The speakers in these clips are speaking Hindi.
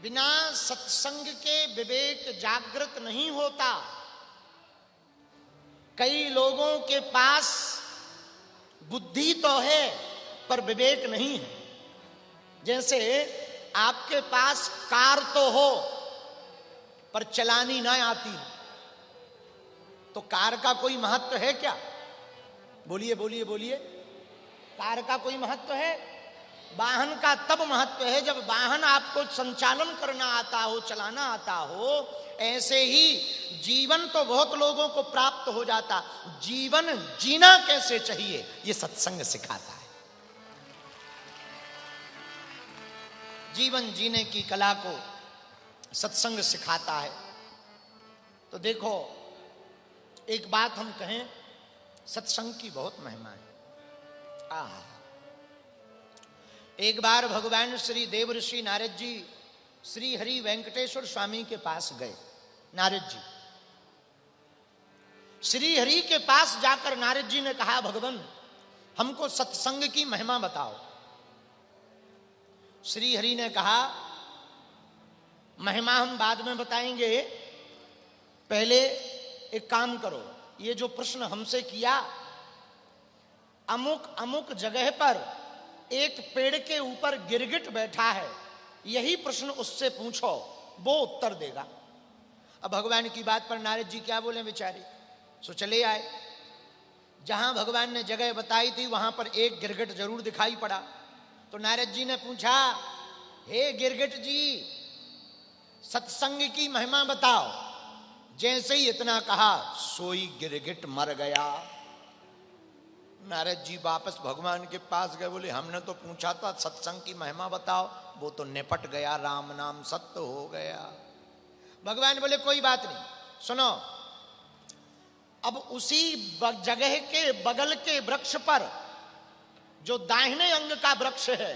बिना सत्संग के विवेक जागृत नहीं होता। कई लोगों के पास बुद्धि तो है पर विवेक नहीं है। जैसे आपके पास कार तो हो पर चलानी ना आती है, तो कार का कोई महत्व है क्या? बोलिए बोलिए बोलिए, कार का कोई महत्व है? वाहन का तब महत्व है जब वाहन आपको संचालन करना आता हो, चलाना आता हो। ऐसे ही जीवन तो बहुत लोगों को प्राप्त हो जाता, जीवन जीना कैसे चाहिए ये सत्संग सिखाता है। जीवन जीने की कला को सत्संग सिखाता है। तो देखो, एक बात हम कहें, सत्संग की बहुत महिमा है। एक बार भगवान श्री देवर्षि नारद जी श्री हरि वेंकटेश्वर स्वामी के पास गए। नारद जी श्री हरि के पास जाकर नारद जी ने कहा, भगवान हमको सत्संग की महिमा बताओ। श्री हरि ने कहा, महिमा हम बाद में बताएंगे, पहले एक काम करो, ये जो प्रश्न हमसे किया, अमुक अमुक जगह पर एक पेड़ के ऊपर गिरगिट बैठा है, यही प्रश्न उससे पूछो, वो उत्तर देगा। अब भगवान की बात पर नारद जी क्या बोले बेचारे, सो चले आए। जहां भगवान ने जगह बताई थी वहां पर एक गिरगिट जरूर दिखाई पड़ा। तो नारद जी ने पूछा, हे गिरगिट जी, सत्संग की महिमा बताओ। जैसे ही इतना कहा, सोई गिरगिट मर गया। नारद जी वापस भगवान के पास गए, बोले हमने तो पूछा था सत्संग की महिमा बताओ, वो तो निपट गया, राम नाम सत्य हो गया। भगवान बोले कोई बात नहीं, सुनो, अब उसी जगह के बगल के वृक्ष पर, जो दाहिने अंग का वृक्ष है,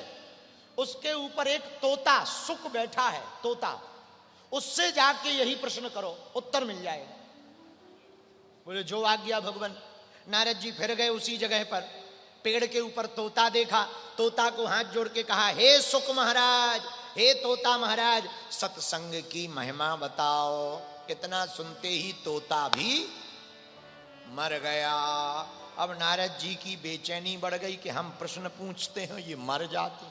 उसके ऊपर एक तोता सुख बैठा है, तोता, उससे जाके यही प्रश्न करो, उत्तर मिल जाएगा। बोले जो आज्ञा भगवान। नारद जी फिर गए उसी जगह पर, पेड़ के ऊपर तोता देखा, तोता को हाथ जोड़ के कहा, हे सुक महाराज, हे तोता महाराज, सत्संग की महिमा बताओ। इतना सुनते ही तोता भी मर गया। अब नारद जी की बेचैनी बढ़ गई कि हम प्रश्न पूछते हैं, ये मर जाते,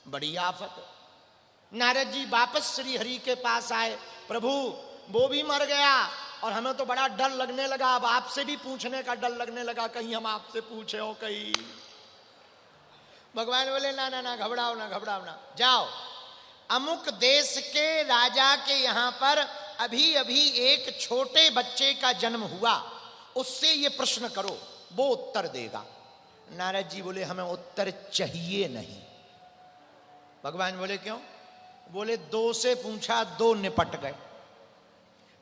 बड़ी आफत है। नारद जी वापस श्री हरि के पास आए, प्रभु वो भी मर गया और हमें तो बड़ा डर लगने लगा, अब आपसे भी पूछने का डर लगने लगा, कहीं हम आपसे पूछे हो कहीं। भगवान बोले ना ना ना, घबराओ ना, घबराओ ना, जाओ अमुक देश के राजा के यहां पर अभी अभी एक छोटे बच्चे का जन्म हुआ, उससे ये प्रश्न करो, वो उत्तर देगा। नारद जी बोले हमें उत्तर चाहिए नहीं। भगवान बोले क्यों? बोले दो से पूछा, दो निपट गए।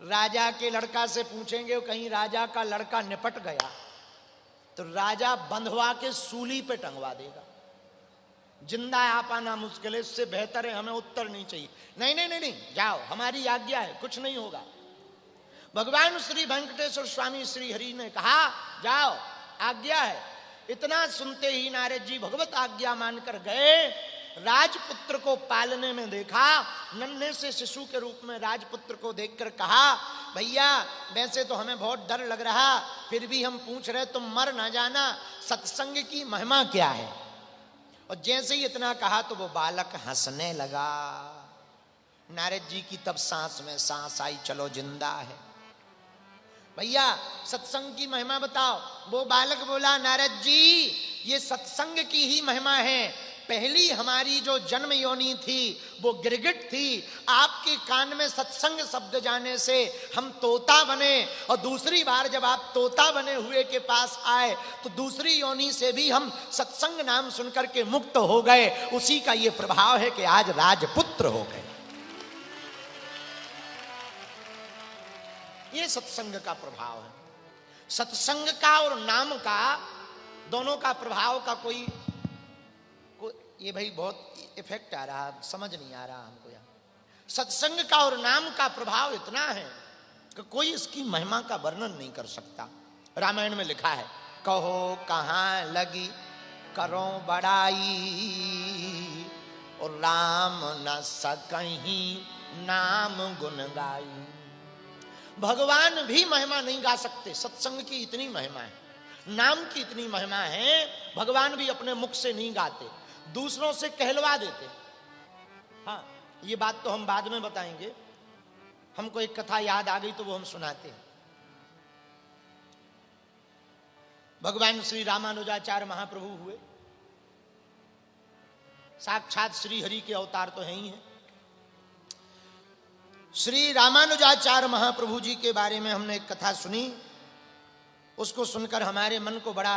राजा के लड़का से पूछेंगे, कहीं राजा का लड़का निपट गया तो राजा बंधवा के सूली पे टंगवा देगा, जिंदा आ पाना मुश्किल है। इससे बेहतर है हमें उत्तर नहीं चाहिए। नहीं नहीं नहीं नहीं, जाओ, हमारी आज्ञा है, कुछ नहीं होगा। भगवान श्री वेंकटेश्वर स्वामी श्री हरि ने कहा, जाओ, आज्ञा है। इतना सुनते ही नारद जी भगवत आज्ञा मानकर गए। राजपुत्र को पालने में देखा, नन्हे से शिशु के रूप में राजपुत्र को देखकर कहा, भैया वैसे तो हमें बहुत डर लग रहा, फिर भी हम पूछ रहे, तुम मर ना जाना, सत्संग की महिमा क्या है? और जैसे ही इतना कहा तो वो बालक हंसने लगा। नारद जी की तब सांस में सांस आई, चलो जिंदा है। भैया सत्संग की महिमा बताओ। वो बालक बोला, नारद जी ये सत्संग की ही महिमा है। पहली हमारी जो जन्म योनि थी वो गिरगिट थी, आपके कान में सत्संग शब्द जाने से हम तोता बने, और दूसरी बार जब आप तोता बने हुए के पास आए तो दूसरी योनि से भी हम सत्संग नाम सुनकर के मुक्त हो गए। उसी का ये प्रभाव है कि आज राजपुत्र हो गए। ये सत्संग का प्रभाव है। सत्संग का और नाम का दोनों का प्रभाव का कोई ये भाई बहुत इफेक्ट आ रहा, समझ नहीं आ रहा हमको। यहाँ सत्संग का और नाम का प्रभाव इतना है कि कोई इसकी महिमा का वर्णन नहीं कर सकता। रामायण में लिखा है, कहो कहाँ लगी करो बड़ाई, और राम न सकहीं नाम गुण गाई। भगवान भी महिमा नहीं गा सकते, सत्संग की इतनी महिमा है, नाम की इतनी महिमा है, भगवान भी अपने मुख से नहीं गाते, दूसरों से कहलवा देते। हाँ, ये बात तो हम बाद में बताएंगे, हमको एक कथा याद आ गई तो वो हम सुनाते हैं। भगवान श्री रामानुजाचार्य महाप्रभु हुए, साक्षात श्री हरि के अवतार तो हैं ही हैं। श्री रामानुजाचार्य महाप्रभु जी के बारे में हमने एक कथा सुनी, उसको सुनकर हमारे मन को बड़ा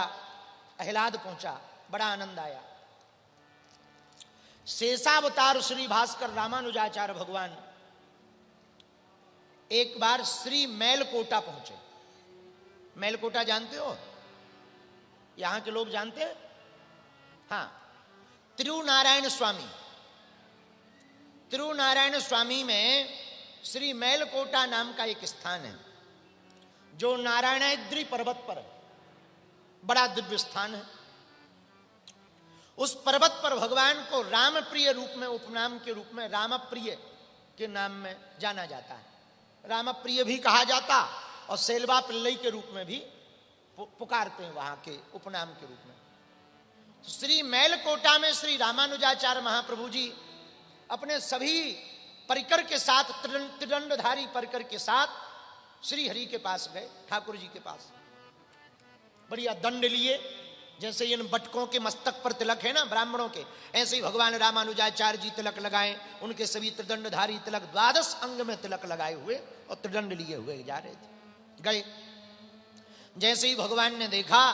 आह्लाद पहुंचा, बड़ा आनंद आया। शेषावतार श्री भास्कर रामानुजाचार्य भगवान एक बार श्री मैलकोटा पहुंचे। मैलकोटा जानते हो? यहां के लोग जानते हैं? हाँ, तिरुनारायण स्वामी, तिरुनारायण स्वामी में श्री मैलकोटा नाम का एक स्थान है जो नारायणाद्रि पर्वत पर बड़ा दिव्य स्थान है। उस पर्वत पर भगवान को रामप्रिय रूप में, उपनाम के रूप में रामप्रिय के नाम में जाना जाता है। रामप्रिय भी कहा जाता और सेल्वा पिल्लई के रूप में भी पुकारते हैं वहां के उपनाम के रूप में। तो श्री मैलकोटा में श्री रामानुजाचार्य महाप्रभु जी अपने सभी परिकर के साथ, त्रिदंडधारी परिकर के साथ श्री हरि के पास गए, ठाकुर जी के पास। बढ़िया दंड लिए, जैसे इन बटकों के मस्तक पर तिलक है ना ब्राह्मणों के, ऐसे ही भगवान रामानुजाचार्य जी तिलक लगाए। उनके सभी त्रिदंडधारी तिलक, 12 अंग में तिलक लगाए हुए और त्रिदंड लिए हुए जा रहे थे। गए, जैसे ही भगवान ने देखा,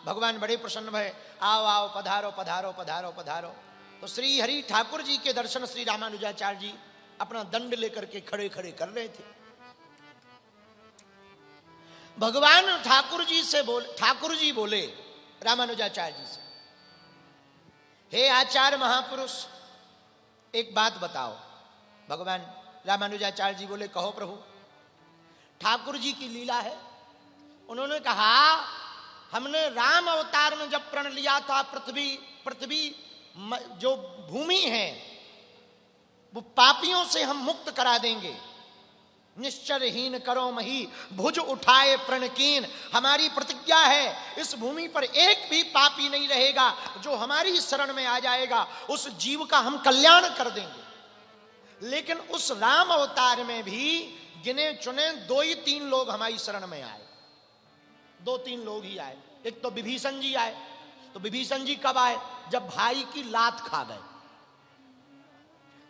भगवान बड़े प्रसन्न भये, आओ आओ, पधारो पधारो पधारो पधारो। तो श्री हरि ठाकुर जी के दर्शन श्री रामानुजाचार्य जी अपना दंड लेकर के खड़े खड़े कर रहे थे। भगवान ठाकुर जी बोले रामानुजाचार्य जी से, हे आचार्य महापुरुष, एक बात बताओ। भगवान रामानुजाचार्य जी बोले, कहो प्रभु। ठाकुर जी की लीला है। उन्होंने कहा, हमने राम अवतार में जब प्रण लिया था, पृथ्वी जो भूमि है वो पापियों से हम मुक्त करा देंगे। निश्चरहीन करो मही, भुज उठाए प्रणकीन। हमारी प्रतिज्ञा है, इस भूमि पर एक भी पापी नहीं रहेगा। जो हमारी शरण में आ जाएगा उस जीव का हम कल्याण कर देंगे। लेकिन उस राम अवतार में भी गिने चुने 2 ही 3 लोग हमारी शरण में आए। 2-3 लोग ही आए। एक तो विभीषण जी आए। तो विभीषण जी कब आए? जब भाई की लात खा गए।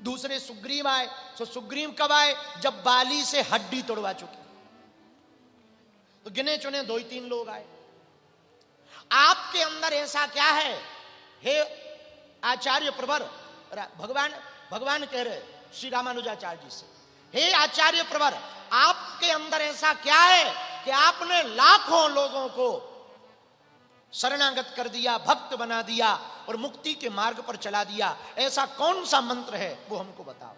दूसरे सुग्रीव आए। तो सुग्रीव कब आए? जब बाली से हड्डी तोड़वा चुके। तो गिने चुने 2-3 लोग आए। आपके अंदर ऐसा क्या है हे आचार्य प्रवर? भगवान कह रहे श्री रामानुजाचार्य जी से, हे आचार्य प्रवर, आपके अंदर ऐसा क्या है कि आपने लाखों लोगों को शरणागत कर दिया, भक्त बना दिया और मुक्ति के मार्ग पर चला दिया? ऐसा कौन सा मंत्र है वो हमको बताओ।